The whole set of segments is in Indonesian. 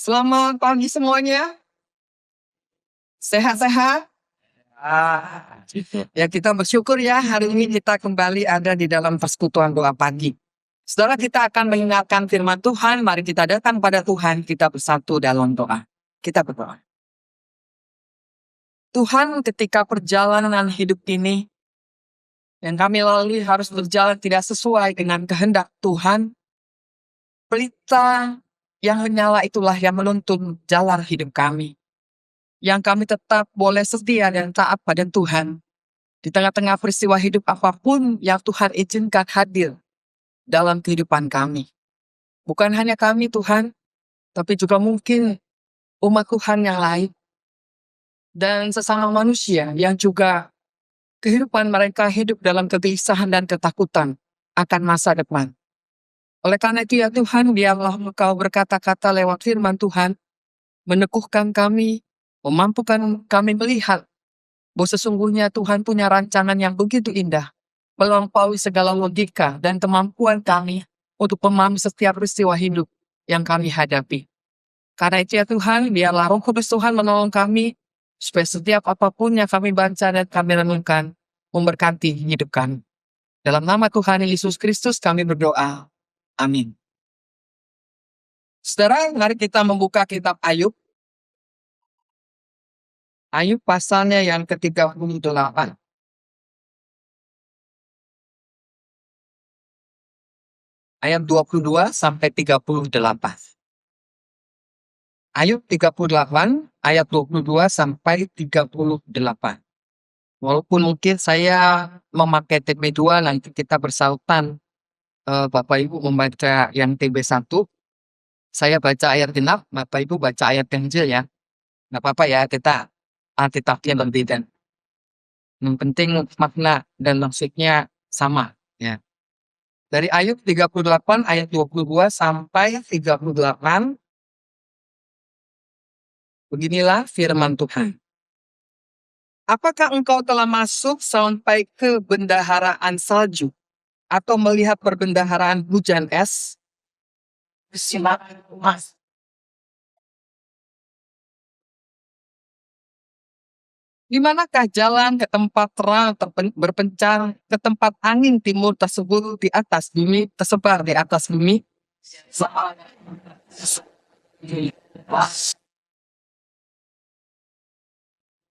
Selamat pagi semuanya, sehat-sehat? Ya kita bersyukur ya hari ini kita kembali ada di dalam persekutuan doa pagi. Saudara kita akan mengingatkan firman Tuhan, mari kita datang pada Tuhan, kita bersatu dalam doa. Kita berdoa. Tuhan, ketika perjalanan hidup ini yang kami lalui harus berjalan tidak sesuai dengan kehendak Tuhan, pelita yang menyala itulah yang menuntun jalan hidup kami. Yang kami tetap boleh setia dan taat pada Tuhan. Di tengah-tengah peristiwa hidup apapun yang Tuhan izinkan hadir dalam kehidupan kami. Bukan hanya kami Tuhan, tapi juga mungkin umat Tuhan yang lain. Dan sesama manusia yang juga kehidupan mereka hidup dalam kegelisahan dan ketakutan akan masa depan. Oleh karena itu ya Tuhan, biarlah Engkau berkata-kata lewat firman Tuhan, meneguhkan kami, memampukan kami melihat bahwa sesungguhnya Tuhan punya rancangan yang begitu indah, melampaui segala logika dan kemampuan kami untuk memahami setiap peristiwa hidup yang kami hadapi. Karena itu ya Tuhan, biarlah Roh Kudus Tuhan menolong kami, supaya setiap apapun yang kami baca dan kami renungkan, memberkati hidup kami. Dalam nama Tuhan Yesus Kristus kami berdoa. Amin. Saudara, mari kita membuka kitab Ayub. Ayub pasalnya yang ke-38. Ayat 22 sampai 38. Ayub 38, ayat 22 sampai 38. Walaupun mungkin saya memakai TB2, nanti kita bersautan. Bapak Ibu membaca yang TB1, saya baca ayat genap, Bapak Ibu baca ayat ganjil ya. Nggak apa-apa ya, kita Alkitabnya berbeda. Yang penting makna dan maksudnya sama ya. Dari Ayub 38 ayat 22 sampai 38, beginilah firman Tuhan. Apakah engkau telah masuk sampai ke bendaharaan salju atau melihat perbendaharaan hujan es? Di manakah jalan ke tempat terang berpencar, ke tempat angin timur tersebut di atas bumi, tersebar di atas bumi?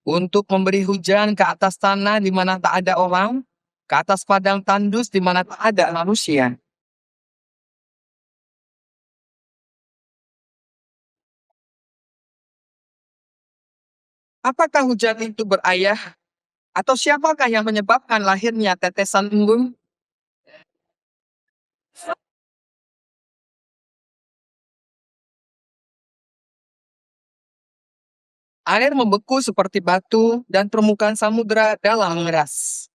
Untuk memberi hujan ke atas tanah di mana tak ada orang, ke atas padang tandus di mana tak ada manusia. Apakah hujan itu berayah? Atau siapakah yang menyebabkan lahirnya tetesan embun? Air membeku seperti batu dan permukaan samudera dalam mengeras.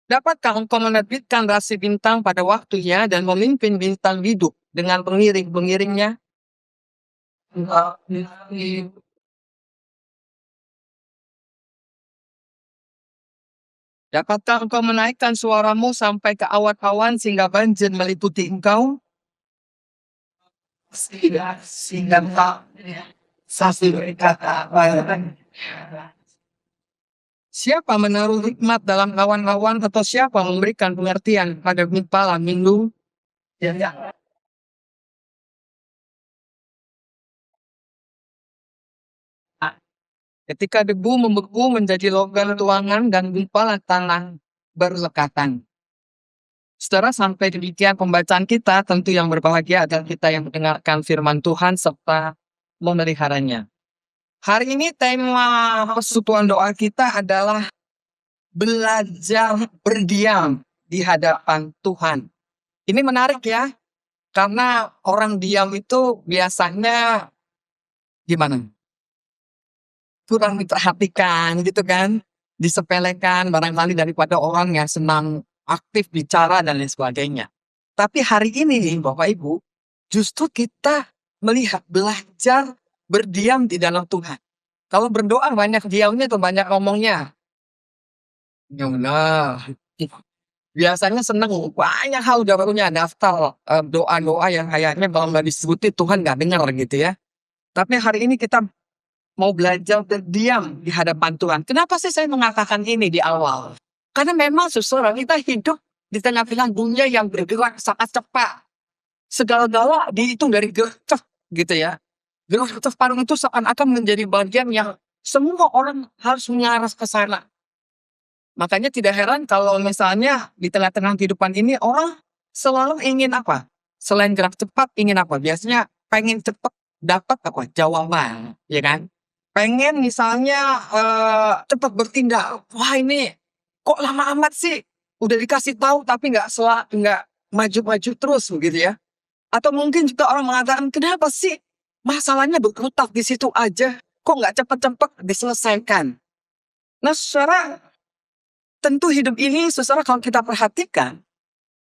Dapatkah engkau menerbitkan rasi bintang pada waktunya dan memimpin bintang hidup dengan pengiring-pengiringnya? Dapatkah engkau menaikkan suaramu sampai ke awan-awan sehingga banjir meliputi engkau? Siapa menaruh hikmat dalam awan-awan atau siapa memberikan pengertian pada gumpalan minggu? Ketika debu membeku menjadi logam tuangan dan gumpalan tanah berlekatan. Saudara, sampai demikian pembacaan kita, tentu yang berbahagia adalah kita yang mendengarkan firman Tuhan serta memeliharanya. Hari ini tema persekutuan doa kita adalah belajar berdiam di hadapan Tuhan. Ini menarik ya, karena orang diam itu biasanya gimana? Kurang diperhatikan gitu kan, disepelekan barangkali daripada orang yang senang aktif bicara dan lain sebagainya. Tapi hari ini nih Bapak Ibu, justru kita melihat belajar berdiam di dalam Tuhan. Kalau berdoa banyak diamnya atau banyak ngomongnya? Ya benar. biasanya seneng, banyak hal udah punya daftar, doa-doa yang kayaknya kalau nggak disebutin Tuhan nggak dengar gitu ya. Tapi hari ini kita mau belajar berdiam di hadapan Tuhan. Kenapa sih saya mengatakan ini di awal? Karena memang saudara kita hidup di tengah-tengah dunia yang bergerak sangat cepat. Segala-gala dihitung dari gercep gitu ya. Gercep patung itu seakan-akan menjadi bagian yang semua orang harus mengarah ke sana. Makanya tidak heran kalau misalnya di tengah-tengah kehidupan ini orang selalu ingin apa? Selain gerak cepat ingin apa? Biasanya pengen cepat dapat apa? Jawaban, ya kan? Pengen misalnya cepat bertindak. Wah ini kok lama amat sih? Udah dikasih tahu tapi nggak maju-maju terus begitu ya? Atau mungkin juga orang mengatakan kenapa sih masalahnya berkutat di situ aja? Kok nggak cepat-cepat diselesaikan? Nah, saudara, tentu hidup ini, saudara, kalau kita perhatikan,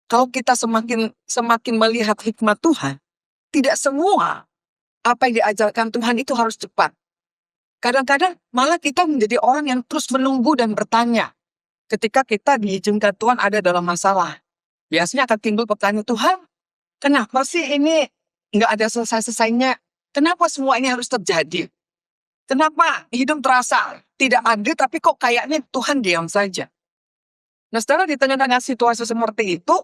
kalau kita semakin semakin melihat hikmat Tuhan, tidak semua apa yang diajarkan Tuhan itu harus cepat. Kadang-kadang malah kita menjadi orang yang terus menunggu dan bertanya ketika kita diizinkan Tuhan ada dalam masalah. Biasanya akan timbul pertanyaan, Tuhan, kenapa sih ini nggak ada selesai-selesainya? Kenapa semua ini harus terjadi? Kenapa hidup terasa tidak adil, tapi kok kayaknya Tuhan diam saja? Nah, setelah di tengah-tengah situasi seperti itu,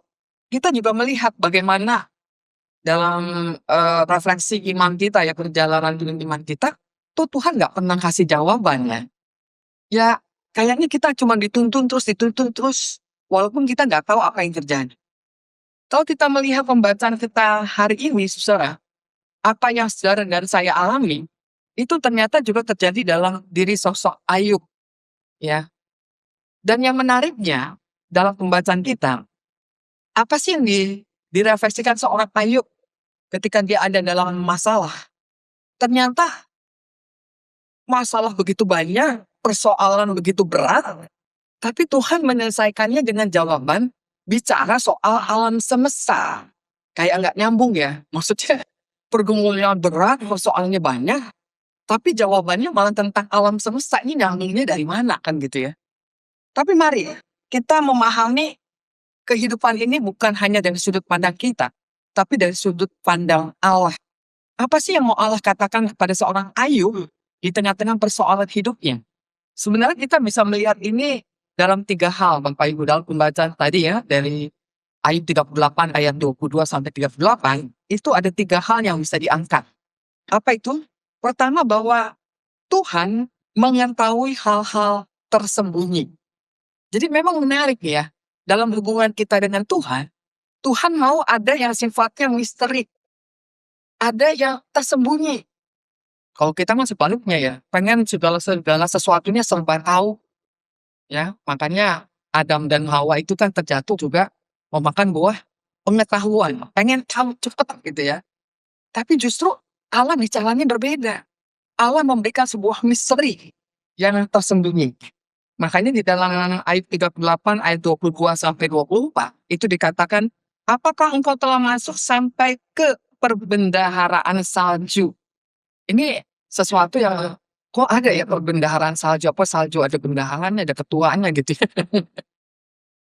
kita juga melihat bagaimana dalam refleksi iman kita ya, perjalanan dengan iman kita, tuh Tuhan nggak pernah kasih jawabannya. Ya, kayaknya kita cuma dituntun terus, walaupun kita nggak tahu apa yang terjadi. Kalau kita melihat pembacaan kita hari ini, saudara, apa yang saudara dan saya alami, itu ternyata juga terjadi dalam diri sosok Ayub, ya. Dan yang menariknya, dalam pembacaan kita, apa sih yang direfleksikan seorang Ayub ketika dia ada dalam masalah? Ternyata masalah begitu banyak, persoalan begitu berat, tapi Tuhan menyelesaikannya dengan jawaban bicara soal alam semesta. Kayak nggak nyambung ya. Maksudnya pergumulan berat, persoalannya banyak, tapi jawabannya malah tentang alam semesta. Ini nyambungnya dari mana kan gitu ya. Tapi mari kita memahami kehidupan ini bukan hanya dari sudut pandang kita, tapi dari sudut pandang Allah. Apa sih yang mau Allah katakan kepada seorang Ayub di tengah-tengah persoalan hidupnya? Sebenarnya kita bisa melihat ini dalam 3 hal, Bapak Ibu, dalam pembacaan tadi ya, dari Ayub 38 ayat 22 sampai 38, itu ada 3 hal yang bisa diangkat. Apa itu? Pertama, bahwa Tuhan mengetahui hal-hal tersembunyi. Jadi memang menarik ya, dalam hubungan kita dengan Tuhan, Tuhan mau ada yang sifatnya misteri, ada yang tersembunyi. Kalau kita mah sebaliknya ya, pengen segala sesuatunya serba tahu, ya. Makanya Adam dan Hawa itu kan terjatuh juga memakan buah pengetahuan, pengen tahu cepat gitu ya. Tapi justru Allah bicaranya berbeda. Allah memberikan sebuah misteri yang tersembunyi. Makanya di dalam ayat 38 ayat 22 sampai 24 itu dikatakan, apakah engkau telah masuk sampai ke perbendaharaan salju? Ini sesuatu yang kok ada ya perbendaharaan salju, apa salju ada bendaharanya, ada ketuanya gitu ya.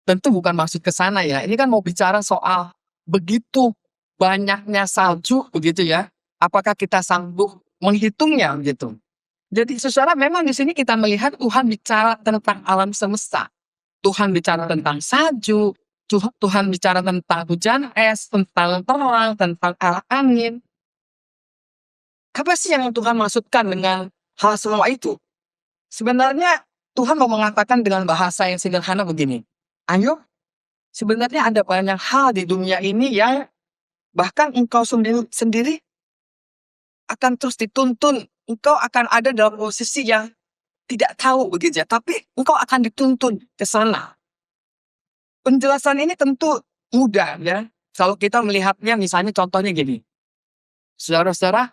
Tentu bukan maksud ke sana ya. Ini kan mau bicara soal begitu banyaknya salju begitu ya. Apakah kita sanggup menghitungnya gitu. Jadi secara memang di sini kita melihat Tuhan bicara tentang alam semesta. Tuhan bicara tentang salju, Tuhan bicara tentang hujan es, tentang terang, tentang arah angin. Apa sih yang Tuhan maksudkan dengan hal semua itu? Sebenarnya Tuhan mau mengatakan dengan bahasa yang sederhana begini. Ayo, sebenarnya ada banyak hal di dunia ini yang bahkan engkau sendiri akan terus dituntun. Engkau akan ada dalam posisi yang tidak tahu begitu ya, tapi engkau akan dituntun ke sana. Penjelasan ini tentu mudah ya. Kalau kita melihatnya misalnya contohnya gini. Saudara-saudara,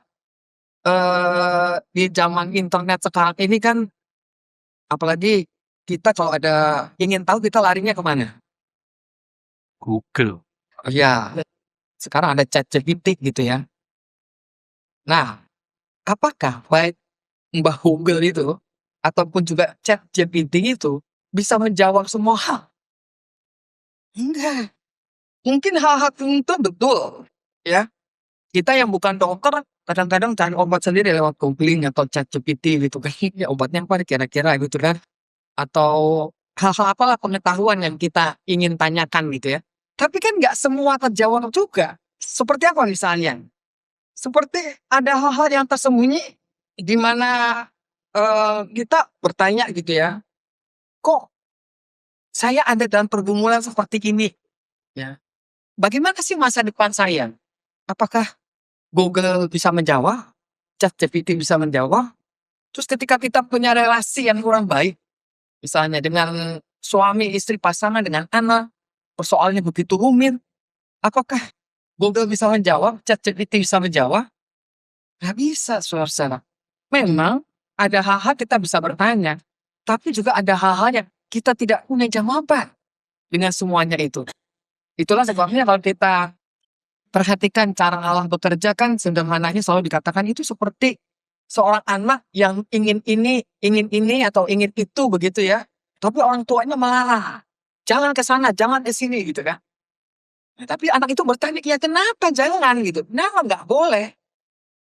di zaman internet sekarang ini kan, apalagi kita kalau ada ingin tahu kita larinya kemana? Google. Oh ya, sekarang ada ChatGPT gitu ya. Nah, apakah baik Mbah Google itu ataupun juga ChatGPT itu bisa menjawab semua hal? Enggak. Mungkin hal-hal tertentu betul, ya. Kita yang bukan dokter kadang-kadang cari obat sendiri lewat googling atau ChatGPT gitu kan. Ya obatnya apa nih kira-kira gitu kan. Atau hal-hal apalah pengetahuan yang kita ingin tanyakan gitu ya. Tapi kan nggak semua terjawab juga. Seperti apa misalnya? Seperti ada hal-hal yang tersembunyi di mana kita bertanya gitu ya, kok saya ada dalam pergumulan seperti ini? Ya. Bagaimana sih masa depan saya? Apakah Google bisa menjawab? ChatGPT bisa menjawab? Terus ketika kita punya relasi yang kurang baik, misalnya dengan suami, istri, pasangan, dengan anak, persoalannya begitu rumit, apakah Google bisa menjawab? ChatGPT bisa menjawab? Nggak bisa, saudara. Memang ada hal-hal kita bisa bertanya, tapi juga ada hal-hal yang kita tidak punya jawaban dengan semuanya itu. Itulah sebabnya kalau kita perhatikan cara Allah bekerja kan sederhananya selalu dikatakan itu seperti seorang anak yang ingin ini atau ingin itu begitu ya. Tapi orang tuanya melarang. Jangan ke sana, jangan ke sini gitu kan. Nah, tapi anak itu bertanya, ya kenapa jangan gitu. Kenapa nggak boleh?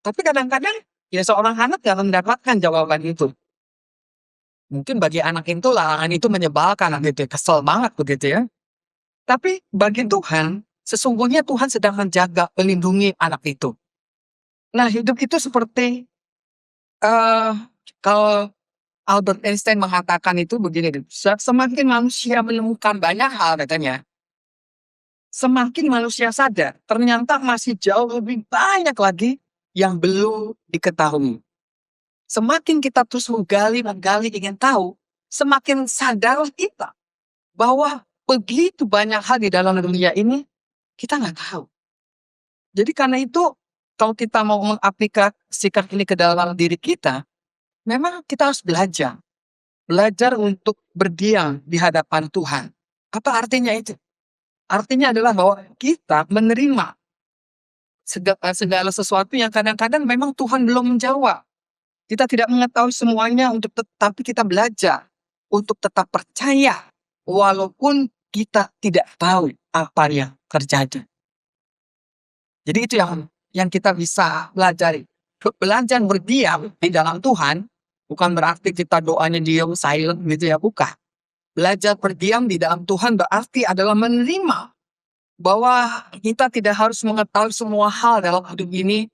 Tapi kadang-kadang ya seorang anak nggak mendapatkan jawaban itu. Mungkin bagi anak itu larangan itu menyebalkan gitu ya, kesel banget begitu ya. Tapi bagi Tuhan, sesungguhnya Tuhan sedang menjaga, melindungi anak itu. Nah, hidup itu seperti eh kalau Albert Einstein mengatakan itu begini, semakin manusia menemukan banyak hal katanya, semakin manusia sadar ternyata masih jauh lebih banyak lagi yang belum diketahui. Semakin kita terus menggali ingin tahu, semakin sadar kita bahwa begitu banyak hal di dalam dunia ini kita nggak tahu. Jadi karena itu kalau kita mau mengaplikasikan ini ke dalam diri kita, memang kita harus belajar. Belajar untuk berdiam di hadapan Tuhan. Apa artinya itu? Artinya adalah bahwa kita menerima segala sesuatu yang kadang-kadang memang Tuhan belum menjawab. Kita tidak mengetahui semuanya tapi kita belajar untuk tetap percaya walaupun kita tidak tahu apa yang terjadi. Jadi itu yang kita bisa pelajari. Belajar berdiam di dalam Tuhan bukan berarti kita doanya diam silent gitu ya, bukan. Belajar berdiam di dalam Tuhan berarti adalah menerima bahwa kita tidak harus mengetahui semua hal dalam hidup ini,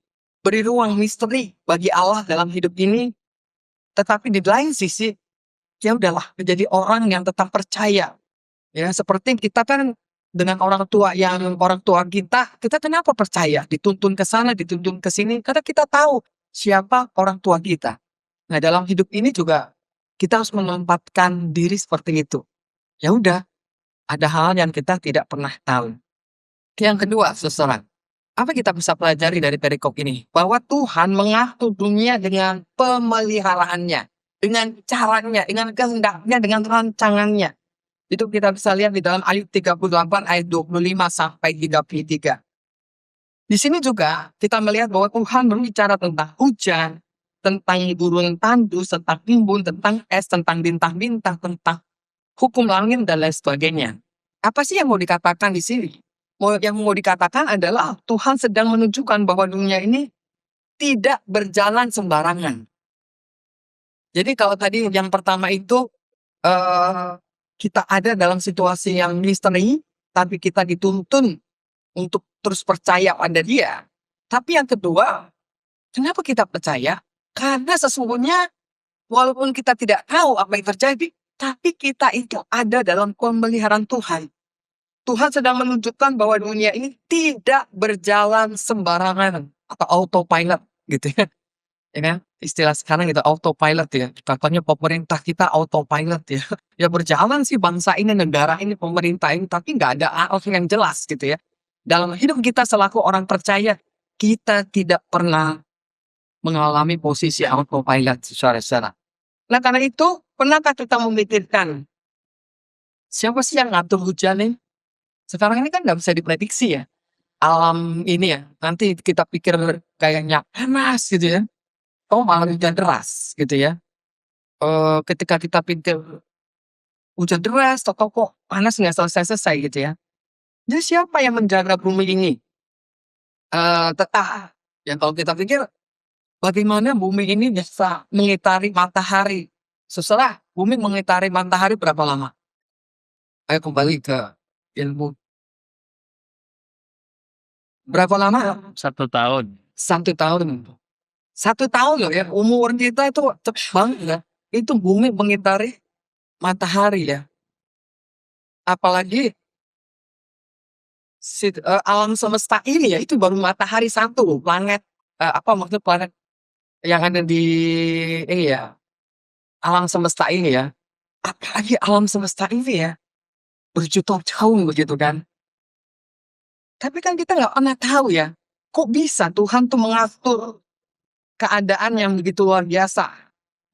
beri ruang misteri bagi Allah dalam hidup ini, tetapi di lain sisi, ya udahlah menjadi orang yang tetap percaya. Ya, seperti kita kan dengan orang tua kita kenapa percaya? Dituntun ke sana, dituntun ke sini, karena kita tahu siapa orang tua kita. Nah, dalam hidup ini juga kita harus menempatkan diri seperti itu. Ya udah, ada hal yang kita tidak pernah tahu. Yang kedua, saudara, apa kita bisa pelajari dari perikop ini? Bahwa Tuhan mengatur dunia dengan pemeliharaannya, dengan caranya, dengan kehendaknya, dengan rancangannya. Itu kita bisa lihat di dalam Ayub 38 ayat 25 sampai 33. Di sini juga kita melihat bahwa Tuhan berbicara tentang hujan, tentang burung tandus, tentang timbun, tentang es, tentang bintang-bintang, tentang hukum langit dan lain sebagainya. Apa sih yang mau dikatakan di sini? Yang mau dikatakan adalah Tuhan sedang menunjukkan bahwa dunia ini tidak berjalan sembarangan. Jadi kalau tadi yang pertama itu kita ada dalam situasi yang misteri, tapi kita dituntun untuk terus percaya pada Dia. Tapi yang kedua, kenapa kita percaya? Karena sesungguhnya walaupun kita tidak tahu apa yang terjadi, tapi kita itu ada dalam pemeliharaan Tuhan. Tuhan sedang menunjukkan bahwa dunia ini tidak berjalan sembarangan atau autopilot gitu ya. Ya kan? Istilah sekarang itu autopilot ya. Katanya pemerintah kita autopilot ya. Ya berjalan sih bangsa ini, negara ini, pemerintah ini, tapi nggak ada arah yang jelas gitu ya. Dalam hidup kita selaku orang percaya, kita tidak pernah mengalami posisi autopilot secara. Nah karena itu, pernahkah kita memikirkan siapa sih yang ngatur hujan nih? Sekarang ini kan nggak bisa diprediksi ya. Alam ini ya, nanti kita pikir kayaknya panas gitu ya. Oh malah hujan deras gitu ya. Ketika kita pikir hujan deras atau kok panas nggak selesai-selesai gitu ya. Jadi siapa yang menjaga bumi ini tetap? Ya kalau kita pikir bagaimana bumi ini bisa mengitari matahari? Setelah bumi mengitari matahari berapa lama? Ayo kembali ke ilmu. Berapa lama? 1 tahun. 1 tahun. 1 tahun loh ya. Umur kita itu cepet banget ya. Itu bumi mengitari matahari ya. Apalagi alam semesta ini ya, itu baru matahari satu loh. Planet, apa maksud planet yang ada di ini ya, alam semesta ini ya. Apalagi alam semesta ini ya, berjuta tahun begitu kan. Tapi kan kita nggak pernah tahu ya, kok bisa Tuhan tuh mengatur keadaan yang begitu luar biasa.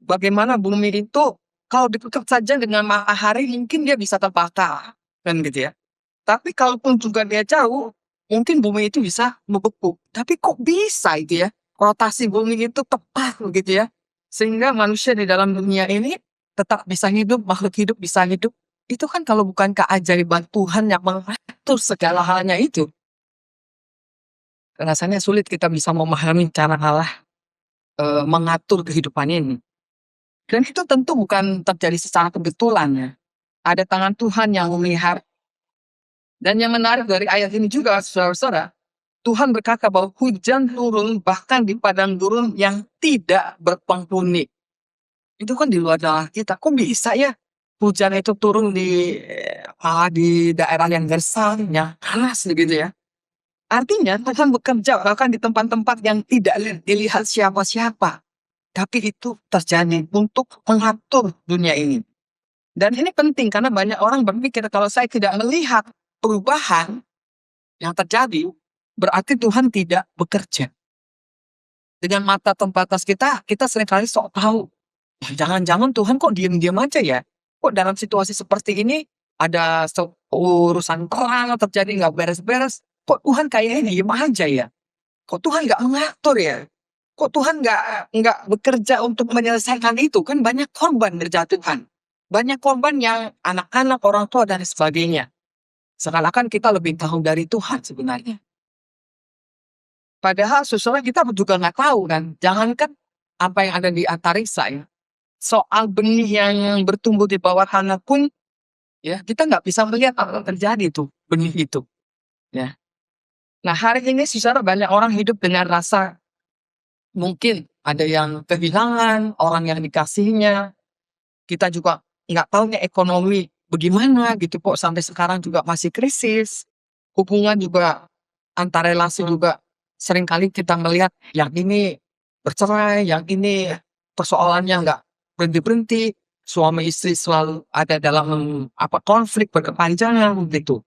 Bagaimana bumi itu kalau dekat saja dengan matahari mungkin dia bisa terbakar kan gitu ya. Tapi kalaupun juga dia jauh, mungkin bumi itu bisa membeku. Tapi kok bisa itu ya? Rotasi bumi itu tepat begitu ya. Sehingga manusia di dalam dunia ini tetap bisa hidup, makhluk hidup bisa hidup. Itu kan kalau bukan keajaiban Tuhan yang mengatur segala halnya itu. Rasanya sulit kita bisa memahami cara Allah mengatur kehidupan ini. Dan itu tentu bukan terjadi secara kebetulan ya. Ada tangan Tuhan yang melihat. Dan yang menarik dari ayat ini juga, saudara-saudara, Tuhan berkata bahwa hujan turun bahkan di padang gurun yang tidak berpenghuni. Itu kan di luar dalam kita. Kok bisa ya hujan itu turun di daerah yang gersang, yang panas begitu ya. Artinya Tuhan bekerja bahkan di tempat-tempat yang tidak dilihat siapa-siapa. Tapi itu terjadi untuk mengatur dunia ini. Dan ini penting karena banyak orang berpikir kalau saya tidak melihat perubahan yang terjadi, berarti Tuhan tidak bekerja. Dengan mata terbatas kita seringkali sok tahu. Jangan-jangan Tuhan kok diam-diam aja ya? Kok dalam situasi seperti ini ada urusan perang terjadi nggak beres-beres? Kok Tuhan kayaknya diam aja ya? Kok Tuhan nggak mengatur ya? Kok Tuhan nggak bekerja untuk menyelesaikan itu? Kan banyak korban berjatuhan. Banyak korban yang anak-anak, orang tua, dan sebagainya. Seakan-akan kita lebih tahu dari Tuhan sebenarnya. Padahal sesuatu kita juga nggak tahu kan. Jangankan apa yang ada di antariksa ya. Soal benih yang bertumbuh di bawah tanah pun ya kita nggak bisa melihat apa yang terjadi tuh benih itu. Ya. Nah hari ini secara banyak orang hidup dengan rasa mungkin ada yang kehilangan orang yang dikasihinya. Kita juga nggak tahu nih ekonomi bagaimana gitu kok sampai sekarang juga masih krisis. Hubungan juga antar relasi juga seringkali kita melihat yang ini bercerai, yang ini persoalannya nggak berhenti-berhenti, suami istri selalu ada dalam konflik berkepanjangan gitu.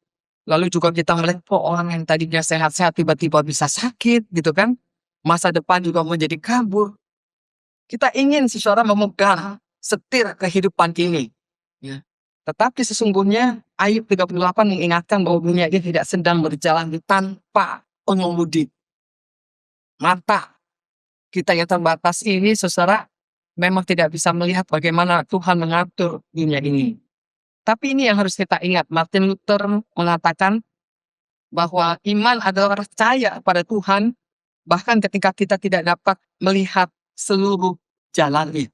Lalu juga kita melihat kok orang yang tadinya sehat-sehat tiba-tiba bisa sakit gitu kan. Masa depan juga menjadi kabur. Kita ingin seseorang memegang setir kehidupan ini. Ya. Tetapi sesungguhnya Ayub 38 mengingatkan bahwa dunia ini tidak sedang berjalan tanpa pengemudi. Mata kita yang terbatas ini, saudara, memang tidak bisa melihat bagaimana Tuhan mengatur dunia ini. Tapi ini yang harus kita ingat. Martin Luther mengatakan bahwa iman adalah percaya pada Tuhan, bahkan ketika kita tidak dapat melihat seluruh jalannya.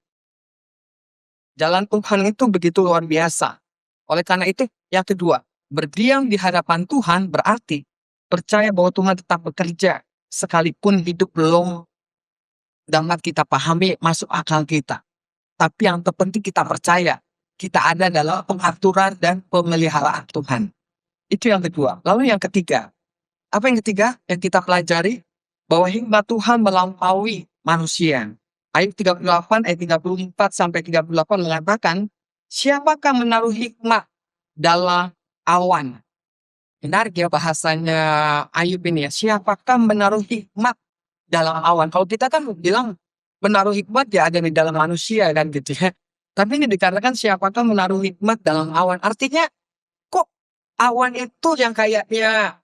Jalan Tuhan itu begitu luar biasa. Oleh karena itu, yang kedua, berdiam di hadapan Tuhan berarti percaya bahwa Tuhan tetap bekerja sekalipun hidup belum dapat kita pahami, masuk akal kita. Tapi yang terpenting kita percaya kita ada dalam pengaturan dan pemeliharaan Tuhan. Itu yang kedua. Lalu yang ketiga, apa yang ketiga yang kita pelajari? Bahwa hikmat Tuhan melampaui manusia. Ayat 38 ayat 34 sampai 38 mengatakan, siapakah menaruh hikmat dalam awan? Menarik ya bahasanya Ayub ini ya. Siapakah menaruh hikmat dalam awan? Kalau kita kan bilang menaruh hikmat ya ada di dalam manusia kan gitu ya. Tapi ini dikatakan siapakah menaruh hikmat dalam awan. Artinya kok awan itu yang kayaknya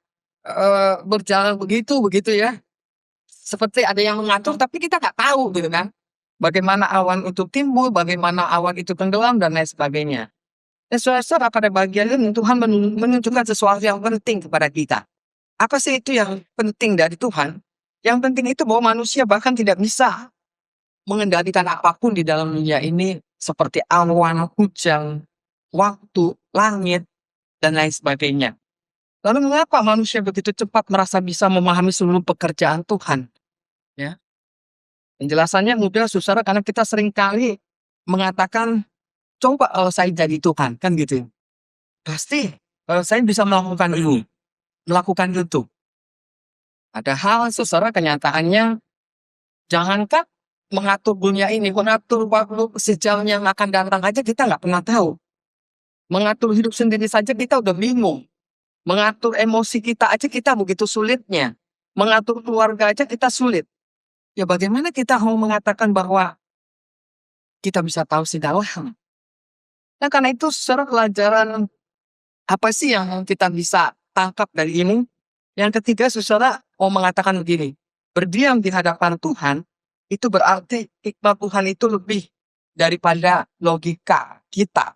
berjalan begitu ya. Seperti ada yang mengatur tapi kita nggak tahu gitu kan. Bagaimana awan itu timbul, bagaimana awan itu tenggelam dan lain sebagainya. Dan saudara, pada bagian ini Tuhan menunjukkan sesuatu yang penting kepada kita. Apa sih itu yang penting dari Tuhan? Yang penting itu bahwa manusia bahkan tidak bisa mengendalikan apapun di dalam dunia ini, seperti awan, hujan, waktu, langit, dan lain sebagainya. Lalu mengapa manusia begitu cepat merasa bisa memahami seluruh pekerjaan Tuhan? Ya, penjelasannya mudah, saudara, karena kita seringkali mengatakan, coba kalau saya jadi Tuhan, kan gitu. Pasti kalau saya bisa melakukan ini, melakukan itu. Padahal, saudara, kenyataannya, jangankan mengatur dunia ini, mengatur waktu sejam yang akan datang aja kita nggak pernah tahu. Mengatur hidup sendiri saja kita udah bingung. Mengatur emosi kita aja kita begitu sulitnya. Mengatur keluarga aja kita sulit. Ya bagaimana kita mau mengatakan bahwa kita bisa tahu segala hal? Nah karena itu secara pelajaran apa sih yang kita bisa tangkap dari ini? Yang ketiga, saudara mau mengatakan begini. Berdiam di hadapan Tuhan, itu berarti hikmat Tuhan itu lebih daripada logika kita.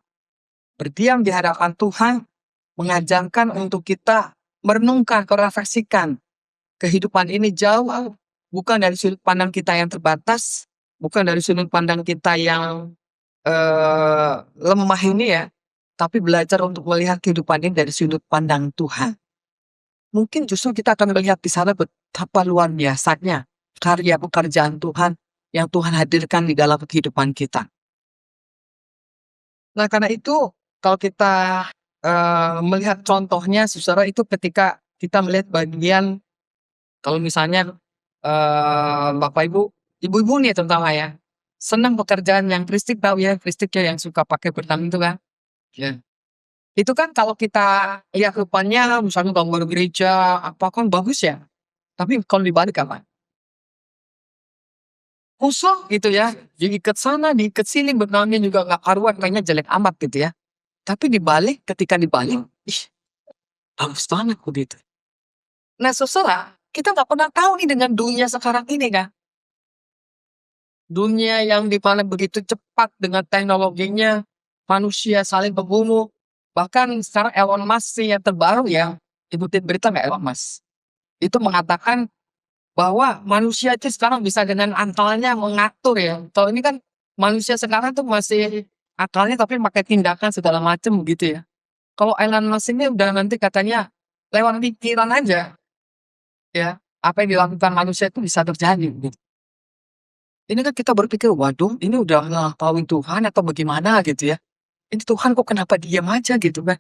Berdiam di hadapan Tuhan mengajarkan untuk kita merenungkan, merefleksikan kehidupan ini jauh, bukan dari sudut pandang kita yang terbatas, bukan dari sudut pandang kita yang lemah ini ya, tapi belajar untuk melihat kehidupan ini dari sudut pandang Tuhan. Mungkin justru kita akan melihat di sana betapa luar biasanya karya pekerjaan Tuhan yang Tuhan hadirkan di dalam kehidupan kita. Nah karena itu kalau kita melihat contohnya, saudara, itu ketika kita melihat bagian, kalau misalnya Bapak Ibu, ibu-ibu nih terutama ya, senang pekerjaan yang Kristik tahu ya, Kristik ya yang suka pakai benang itu kan. Ya. Itu kan kalau kita lihat rupanya, misalnya gambar gereja, apa kan bagus ya. Tapi kalau dibalik apa? Kosong gitu ya. Diikat sana, diikat sini, benangnya juga nggak karuan, kayaknya jelek amat gitu ya. Tapi dibalik, ketika dibalik, ih, bagus banget begitu. Nah, saudara, kita nggak pernah tahu nih dengan dunia sekarang ini kan. Dunia yang dimana begitu cepat dengan teknologinya, manusia saling membunuh. Bahkan sekarang Elon Musk yang terbaru ya, ikutin berita nggak Elon Musk? Itu mengatakan bahwa manusia itu sekarang bisa dengan akalnya mengatur ya. Kalau ini kan manusia sekarang tuh masih akalnya tapi pakai tindakan segala macam gitu ya. Kalau Elon Musk ini udah nanti katanya lewat pikiran aja ya, apa yang dilakukan manusia itu bisa terjadi gitu. Ini kan kita berpikir, waduh ini udah ngelampaui Tuhan atau bagaimana gitu ya. Ini Tuhan kok kenapa diam aja gitu kan.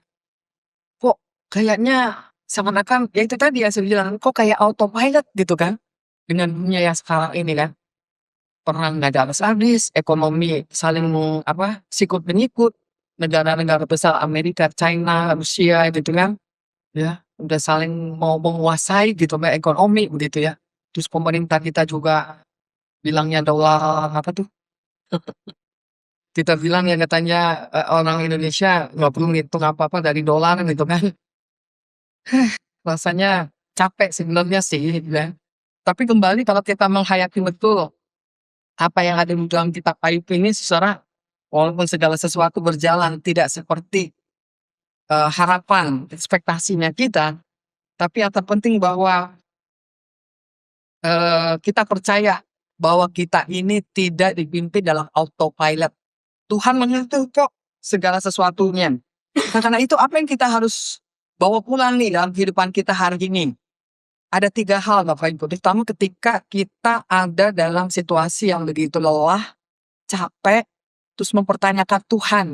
Kok kayaknya seakan-akan ya itu tadi yang saya bilang, kok kayak autopilot gitu kan. Dengan dunia yang sekarang ini kan. Perang nggak ada habis-habis, ekonomi saling sikut menyikut, negara-negara besar Amerika, China, Rusia gitu kan, ya udah saling mau menguasai gitu ekonomi begitu ya. Terus pemerintah kita juga bilangnya dolar apa tuh? Kita bilang ya katanya orang Indonesia nggak perlu ngitung apa-apa dari dolar gitu kan. Rasanya capek sebenarnya sih gitu ya. Tapi kembali kalau kita menghayati betul apa yang ada di dalam kitab Ayub ini, saudara, walaupun segala sesuatu berjalan tidak seperti harapan, ekspektasinya kita, tapi yang terpenting bahwa kita percaya bahwa kita ini tidak dipimpin dalam autopilot. Tuhan mengatur kok segala sesuatunya. Karena itu apa yang kita harus bawa pulang nih dalam kehidupan kita hari ini? Ada 3 hal Bapak Ibu. Pertama, ketika kita ada dalam situasi yang begitu lelah, capek, terus mempertanyakan Tuhan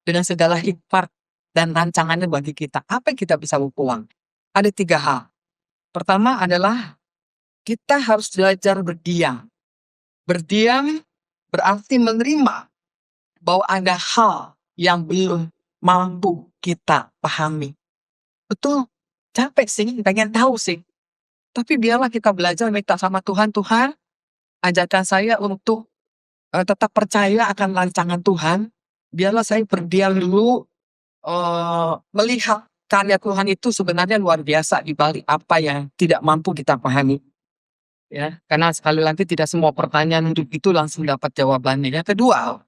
dengan segala hikmat dan rancangannya bagi kita. Apa yang kita bisa bawa pulang? Ada 3 hal. Pertama adalah kita harus belajar berdiam. Berdiam berarti menerima bahwa ada hal yang belum mampu kita pahami. Betul, capek sih, pengen tahu sih. Tapi biarlah kita belajar minta sama Tuhan, Tuhan ajarkan saya untuk tetap percaya akan rancangan Tuhan. Biarlah saya berdiam dulu, melihat karya Tuhan itu sebenarnya luar biasa di balik apa yang tidak mampu kita pahami. Ya, karena sekali lagi tidak semua pertanyaan hidup itu langsung dapat jawabannya. Yang kedua,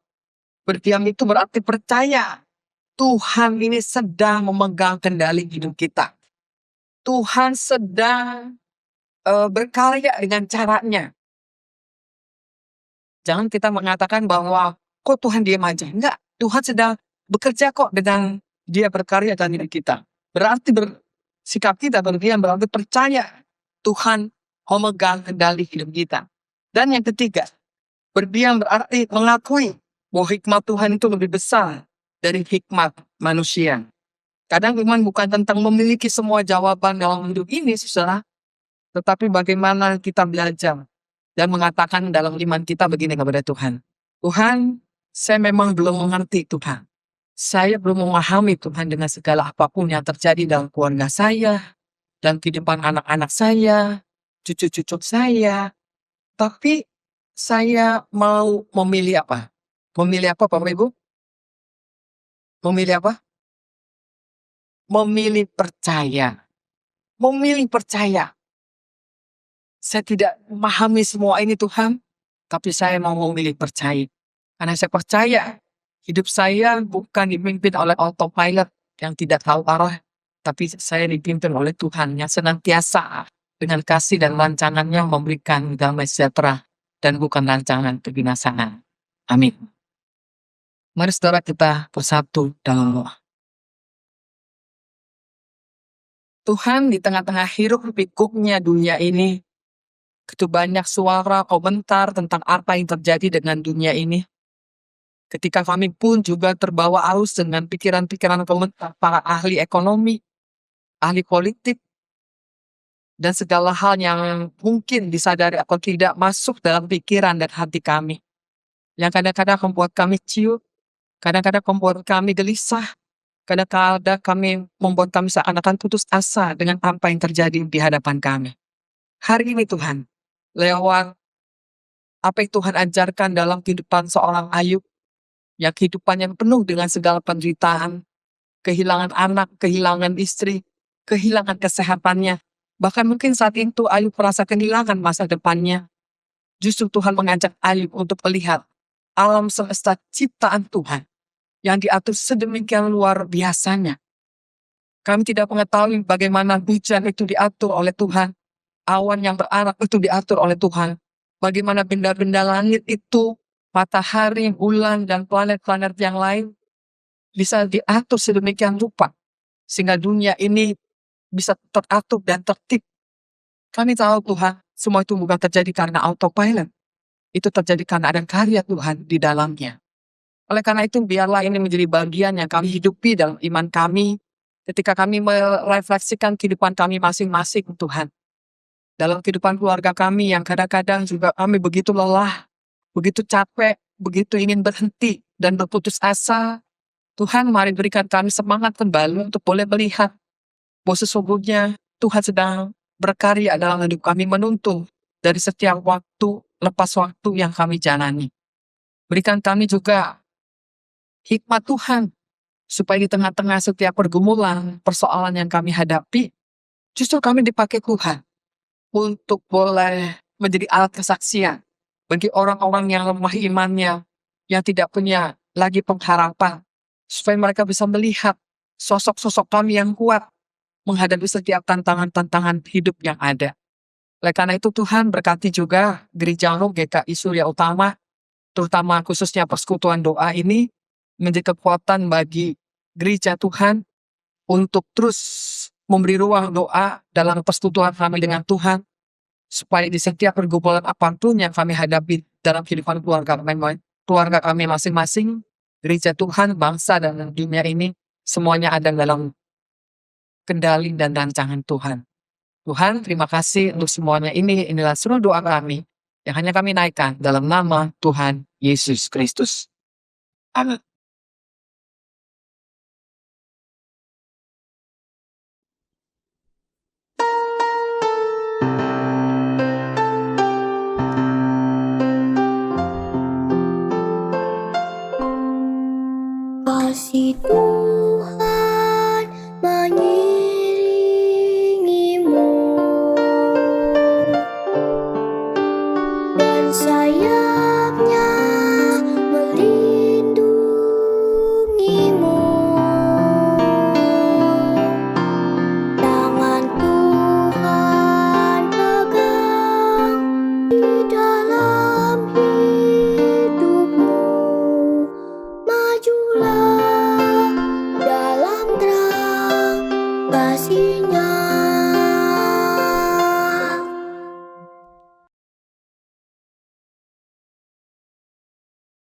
berdiam itu berarti percaya Tuhan ini sedang memegang kendali hidup kita. Tuhan sedang berkarya dengan caranya. Jangan kita mengatakan bahwa kok Tuhan diam aja. Enggak, Tuhan sedang bekerja kok dengan dia berkarya dalam hidup kita. Berarti sikap kita berdiam berarti percaya Tuhan memegang kendali hidup kita. Dan yang ketiga, berdiam berarti mengakui bahwa hikmat Tuhan itu lebih besar dari hikmat manusia. Kadang iman bukan tentang memiliki semua jawaban dalam hidup ini, saudara, tetapi bagaimana kita belajar dan mengatakan dalam iman kita begini kepada Tuhan. Tuhan, saya memang belum mengerti Tuhan. Saya belum memahami Tuhan dengan segala apapun yang terjadi dalam keluarga saya, dan kehidupan anak-anak saya, cucu-cucu saya. Tapi saya mau memilih apa? Memilih apa, Bapak Ibu? Memilih apa? Memilih percaya. Memilih percaya. Saya tidak memahami semua ini Tuhan, tapi saya mau memilih percaya. Karena saya percaya hidup saya bukan dipimpin oleh autopilot yang tidak tahu arah, tapi saya dipimpin oleh Tuhan yang senantiasa dengan kasih dan rancangannya memberikan damai sejahtera dan bukan rancangan kebinasaan. Amin. Mari saudara kita bersatu dalam doa. Tuhan, di tengah-tengah hiruk pikuknya dunia ini, begitu banyak suara komentar tentang apa yang terjadi dengan dunia ini. Ketika kami pun juga terbawa arus dengan pikiran-pikiran komentar para ahli ekonomi, ahli politik, dan segala hal yang mungkin disadari atau tidak masuk dalam pikiran dan hati kami. Yang kadang-kadang membuat kami ciut, kadang-kadang membuat kami gelisah, kadang-kadang membuat kami seakan-akan putus asa dengan apa yang terjadi di hadapan kami. Hari ini Tuhan, lewat apa yang Tuhan ajarkan dalam kehidupan seorang Ayub, yang kehidupannya penuh dengan segala penderitaan, kehilangan anak, kehilangan istri, kehilangan kesehatannya. Bahkan mungkin saat itu Ayub merasa kehilangan masa depannya. Justru Tuhan mengajak Ayub untuk melihat alam semesta ciptaan Tuhan yang diatur sedemikian luar biasanya. Kami tidak mengetahui bagaimana hujan itu diatur oleh Tuhan, awan yang berarak itu diatur oleh Tuhan, bagaimana benda-benda langit itu, matahari, bulan, dan planet-planet yang lain bisa diatur sedemikian rupa sehingga dunia ini bisa teratur dan tertib. Kami tahu Tuhan, semua itu bukan terjadi karena autopilot. Itu terjadi karena ada karya Tuhan di dalamnya. Oleh karena itu, biarlah ini menjadi bagian yang kami hidupi dalam iman kami ketika kami merefleksikan kehidupan kami masing-masing, Tuhan. Dalam kehidupan keluarga kami yang kadang-kadang juga kami begitu lelah, begitu capek, begitu ingin berhenti dan berputus asa. Tuhan, mari berikan kami semangat kembali untuk boleh melihat bahwa sesungguhnya Tuhan sedang berkarya dalam hidup kami, menuntun dari setiap waktu lepas waktu yang kami jalani. Berikan kami juga hikmat Tuhan, supaya di tengah-tengah setiap pergumulan, persoalan yang kami hadapi, justru kami dipakai Tuhan untuk boleh menjadi alat kesaksian bagi orang-orang yang lemah imannya, yang tidak punya lagi pengharapan, supaya mereka bisa melihat sosok-sosok kami yang kuat menghadapi setiap tantangan-tantangan hidup yang ada. Oleh karena itu Tuhan berkati juga Gereja GKI Surya Utama, terutama khususnya persekutuan doa ini, menjadi kekuatan bagi gereja Tuhan untuk terus memberi ruang doa dalam persekutuan kami dengan Tuhan, supaya di setiap pergumulan apapun yang kami hadapi dalam kehidupan keluarga kami masing-masing, gereja Tuhan, bangsa, dan dunia ini, semuanya ada dalam kendali dan rancangan Tuhan. Tuhan, terima kasih untuk semuanya ini. Inilah seluruh doa kami yang hanya kami naikkan dalam nama Tuhan Yesus Kristus. Amin. Kasih Tuhan mengiringimu dan sayapnya melindungi. kasihnya